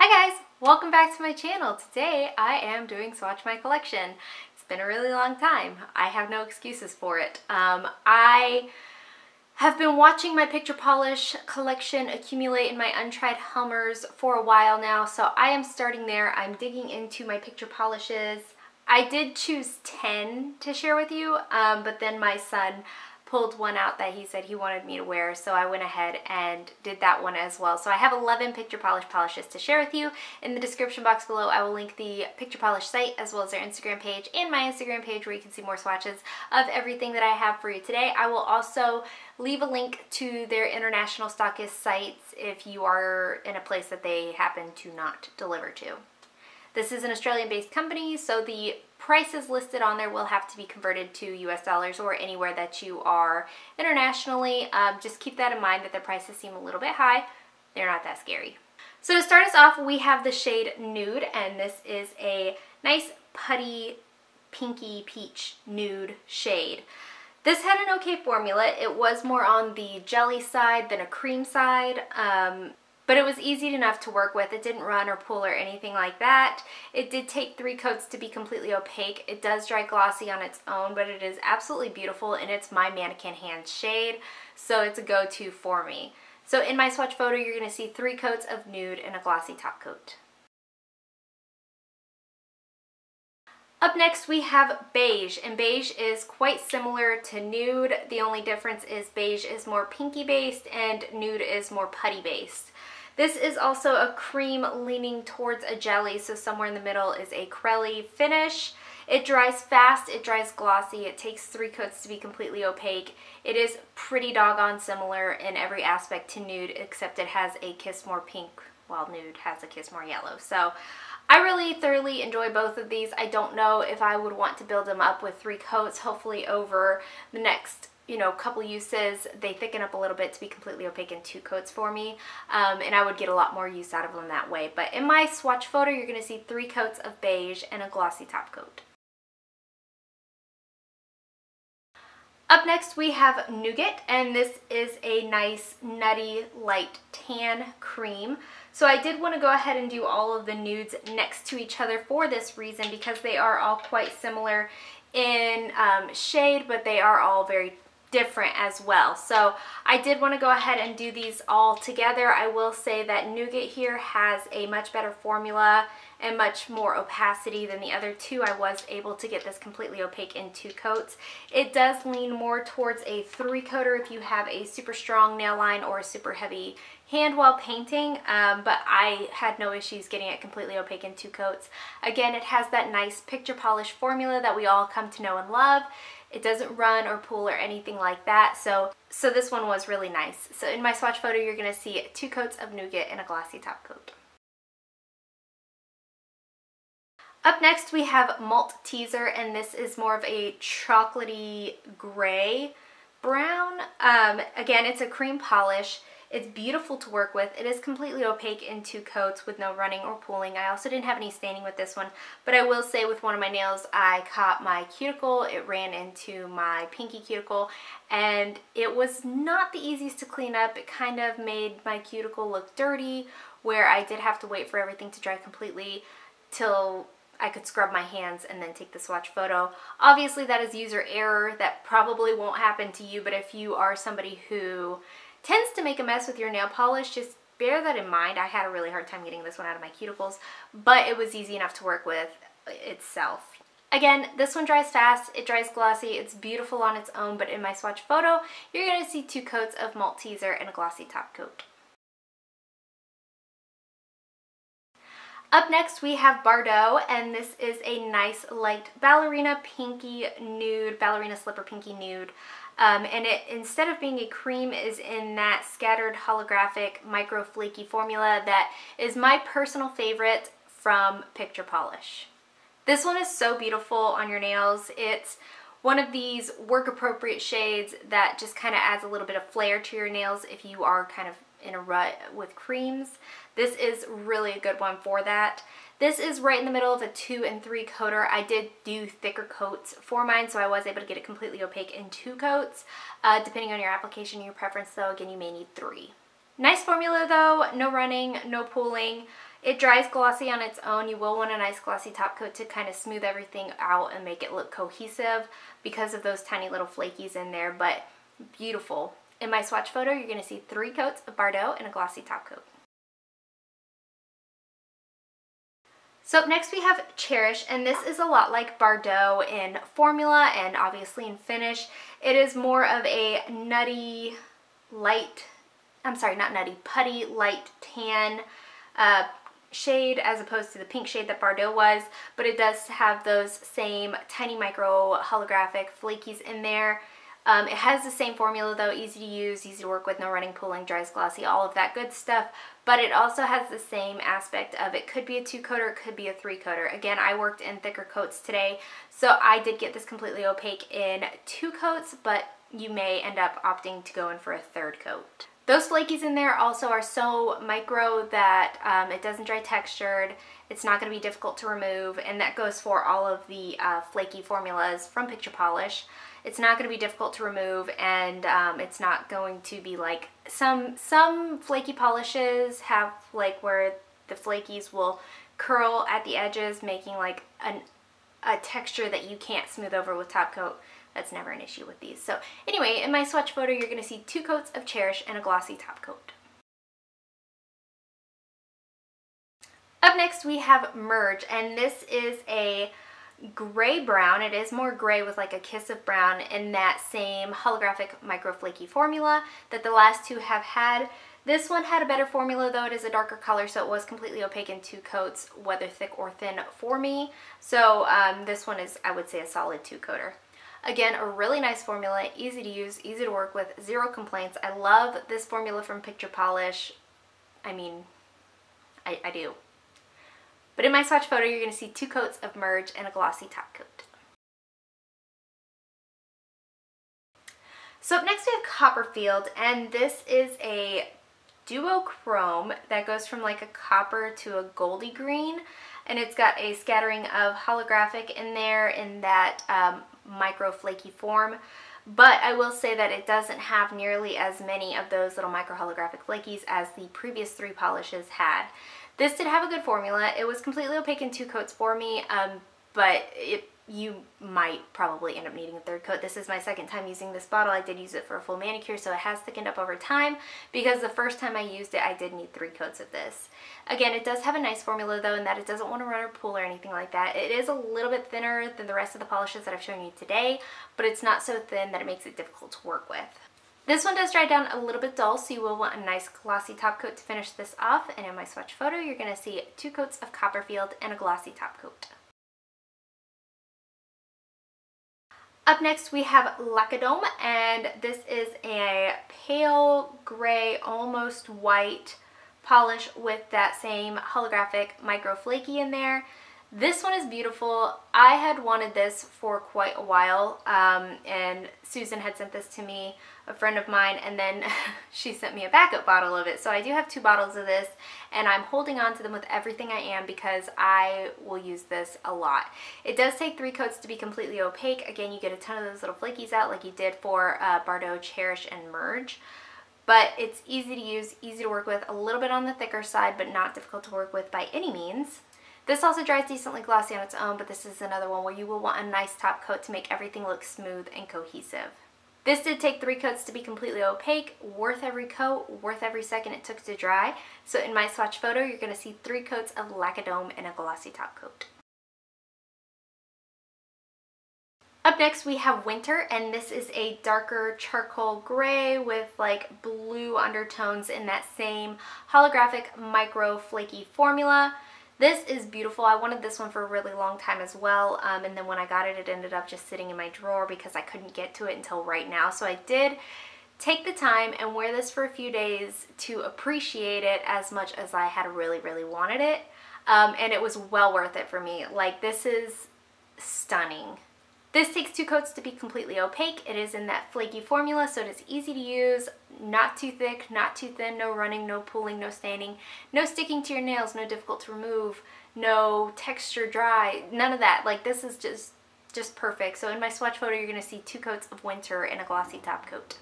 Hi guys, welcome back to my channel. Today I am doing Swatch My Collection. It's been a really long time. I have no excuses for it. I have been watching my picture polish collection accumulate in my untried Hummers for a while now, so I am starting there. I'm digging into my picture polishes. I did choose 10 to share with you, but then my son pulled one out that he said he wanted me to wear, so I went ahead and did that one as well. So I have 11 picture polishes to share with you. In the description box below, I will link the picture polish site as well as their Instagram page and my Instagram page where you can see more swatches of everything that I have for you today. I will also leave a link to their international stockist sites if you are in a place that they happen to not deliver to. This is an Australian-based company, so the prices listed on there will have to be converted to US dollars or anywhere that you are internationally. Just keep that in mind that their prices seem a little bit high. They're not that scary. So to start us off, we have the shade Nude, and this is a nice putty pinky peach nude shade. This had an okay formula. It was more on the jelly side than a cream side. But it was easy enough to work with. It didn't run or pull or anything like that. It did take 3 coats to be completely opaque. It does dry glossy on its own, but it is absolutely beautiful, and it's my mannequin hand shade, so it's a go-to for me. So in my swatch photo, you're going to see 3 coats of Nude and a glossy top coat. Up next we have Beige, and Beige is quite similar to Nude. The only difference is Beige is more pinky based and Nude is more putty based. This is also a cream leaning towards a jelly, so somewhere in the middle is a crelly finish. It dries fast, it dries glossy, it takes 3 coats to be completely opaque. It is pretty doggone similar in every aspect to Nude, except it has a kiss more pink while Nude has a kiss more yellow. So I really thoroughly enjoy both of these. I don't know if I would want to build them up with 3 coats. Hopefully over the next couple uses they thicken up a little bit to be completely opaque in 2 coats for me, and I would get a lot more use out of them that way. But in my swatch photo, you're going to see 3 coats of Beige and a glossy top coat. Up next we have Nougat, and this is a nice nutty light tan cream. So I did want to go ahead and do all of the nudes next to each other for this reason, because they are all quite similar in shade, but they are all very different as well. So I did want to go ahead and do these all together. I will say that Nougat here has a much better formula and much more opacity than the other 2. I was able to get this completely opaque in 2 coats. It does lean more towards a 3-coater if you have a super strong nail line or a super heavy hand while painting, but I had no issues getting it completely opaque in 2 coats. Again, it has that nice picture polish formula that we all come to know and love. It doesn't run or pull or anything like that, so this one was really nice. So in my swatch photo, you're going to see 2 coats of Nougat and a glossy top coat. Up next we have Malt Teaser, and this is more of a chocolatey gray brown. Again, it's a cream polish. It's beautiful to work with. It is completely opaque in 2 coats with no running or pooling. I also didn't have any staining with this one, but I will say with one of my nails, I caught my cuticle. It ran into my pinky cuticle, and it was not the easiest to clean up. It kind of made my cuticle look dirty, where I did have to wait for everything to dry completely till I could scrub my hands and then take the swatch photo. Obviously that is user error. That probably won't happen to you, but if you are somebody who tends to make a mess with your nail polish, just bear that in mind. I had a really hard time getting this one out of my cuticles, but it was easy enough to work with itself. Again, this one dries fast, it dries glossy, it's beautiful on its own, but in my swatch photo, you're going to see 2 coats of Malt Teaser and a glossy top coat. Up next we have Bardot, and this is a nice light ballerina pinky nude, ballerina slipper pinky nude. And it, instead of being a cream, is in that scattered holographic micro flaky formula that is my personal favorite from Picture Polish. This one is so beautiful on your nails. It's one of these work appropriate shades that just kind of adds a little bit of flair to your nails if you are kind of in a rut with creams. This is really a good one for that. This is right in the middle of a 2 and 3 coater. I did do thicker coats for mine, so I was able to get it completely opaque in 2 coats. Depending on your application and your preference though, again, you may need 3. Nice formula though, no running, no pooling. It dries glossy on its own. You will want a nice glossy top coat to kind of smooth everything out and make it look cohesive because of those tiny little flakies in there, but beautiful. In my swatch photo, you're going to see 3 coats of Bardot and a glossy top coat. So up next we have Cherish, and this is a lot like Bardot in formula and obviously in finish. It is more of a nutty, light, putty, light tan shade as opposed to the pink shade that Bardot was, but it does have those same tiny micro holographic flakies in there. It has the same formula though, easy to use, easy to work with, no running, pooling, dries glossy, all of that good stuff, but it also has the same aspect of it could be a 2-coater, it could be a 3-coater. Again, I worked in thicker coats today, so I did get this completely opaque in 2 coats, but you may end up opting to go in for a 3rd coat. Those flakies in there also are so micro that it doesn't dry textured, it's not going to be difficult to remove, and that goes for all of the flaky formulas from Picture Polish. It's not going to be difficult to remove, and it's not going to be like some flaky polishes have like where the flakies will curl at the edges, making like a texture that you can't smooth over with top coat. That's never an issue with these. So anyway, in my swatch photo, you're going to see 2 coats of Cherish and a glossy top coat. Up next, we have Merge, and this is a gray brown. It is more gray with like a kiss of brown in that same holographic micro flaky formula that the last 2 have had. This one had a better formula though. It is a darker color, so it was completely opaque in 2 coats, whether thick or thin for me. So this one is, I would say, a solid 2-coater. Again, a really nice formula, easy to use, easy to work with, 0 complaints. I love this formula from Picture Polish. I mean, I do. But in my swatch photo, you're going to see 2 coats of Merge and a glossy top coat. So up next we have Copperfield, and this is a duochrome that goes from like a copper to a goldy green, and it's got a scattering of holographic in there in that micro flaky form. But I will say that it doesn't have nearly as many of those little micro holographic flakies as the previous 3 polishes had. This did have a good formula. It was completely opaque in 2 coats for me, but you might probably end up needing a 3rd coat. This is my 2nd time using this bottle. I did use it for a full manicure, so it has thickened up over time because the first time I used it, I did need 3 coats of this. Again, it does have a nice formula though, in that it doesn't want to run or pool or anything like that. It is a little bit thinner than the rest of the polishes that I've shown you today, but it's not so thin that it makes it difficult to work with. This one does dry down a little bit dull, so you will want a nice glossy top coat to finish this off. And in my swatch photo, you're going to see 2 coats of Copperfield and a glossy top coat. Up next, we have Lakodom, and this is a pale gray, almost white polish with that same holographic micro flaky in there. This one is beautiful. I had wanted this for quite a while, and Susan had sent this to me, a friend of mine, and then she sent me a backup bottle of it. So I do have 2 bottles of this, and I'm holding on to them with everything I am because I will use this a lot. It does take 3 coats to be completely opaque. Again, you get a ton of those little flakies out like you did for Bardot, Cherish, and Merge. But it's easy to use, easy to work with, a little bit on the thicker side, but not difficult to work with by any means. This also dries decently glossy on its own, but this is another one where you will want a nice top coat to make everything look smooth and cohesive. This did take 3 coats to be completely opaque, worth every coat, worth every second it took to dry. So in my swatch photo, you're going to see 3 coats of Lakodom and a glossy top coat. Up next we have Winter, and this is a darker charcoal gray with like blue undertones in that same holographic micro flaky formula. This is beautiful. I wanted this one for a really long time as well, and then when I got it, it ended up just sitting in my drawer because I couldn't get to it until right now. So I did take the time and wear this for a few days to appreciate it as much as I had really, really wanted it, and it was well worth it for me. Like, this is stunning. This takes 2 coats to be completely opaque. It is in that flaky formula, so it is easy to use, not too thick, not too thin, no running, no pooling, no staining, no sticking to your nails, no difficult to remove, no texture dry, none of that. Like, this is just perfect. So in my swatch photo, you're going to see 2 coats of Winter and a glossy top coat.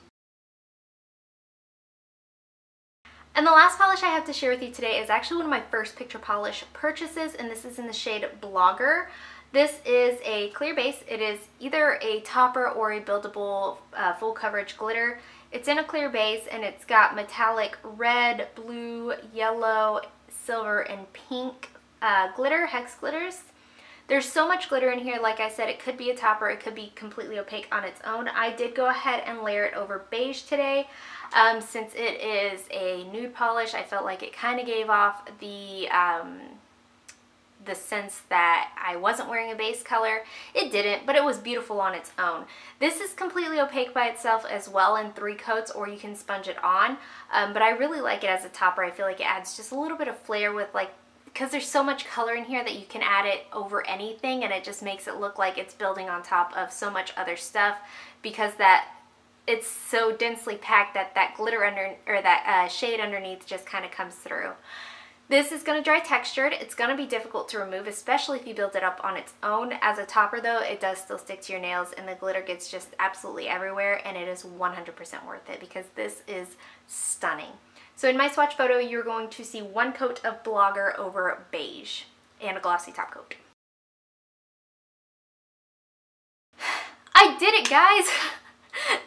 And the last polish I have to share with you today is actually one of my first picture polish purchases, and this is in the shade Blogger. This is a clear base. It is either a topper or a buildable full coverage glitter. It's in a clear base and it's got metallic red, blue, yellow, silver, and pink glitter, hex glitters. There's so much glitter in here. Like I said, it could be a topper, it could be completely opaque on its own. I did go ahead and layer it over beige today. Since it is a nude polish, I felt like it kind of gave off the sense that I wasn't wearing a base color. It didn't, but it was beautiful on its own. This is completely opaque by itself as well in 3 coats, or you can sponge it on. But I really like it as a topper. I feel like it adds just a little bit of flair with, like, because there's so much color in here that you can add it over anything, and it just makes it look like it's building on top of so much other stuff, because it's so densely packed that that glitter under, or that shade underneath just kind of comes through. This is going to dry textured. It's going to be difficult to remove, especially if you build it up on its own. As a topper though, it does still stick to your nails and the glitter gets just absolutely everywhere, and it is 100% worth it because this is stunning. So in my swatch photo, you're going to see 1 coat of Blogger over beige and a glossy top coat. I did it, guys!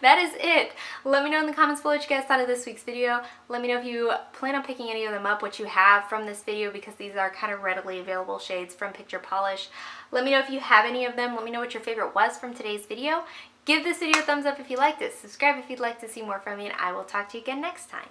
That is it. Let me know in the comments below what you guys thought of this week's video. Let me know if you plan on picking any of them up, what you have from this video, because these are kind of readily available shades from Picture Polish. Let me know if you have any of them. Let me know what your favorite was from today's video. Give this video a thumbs up if you liked it. Subscribe if you'd like to see more from me, and I will talk to you again next time.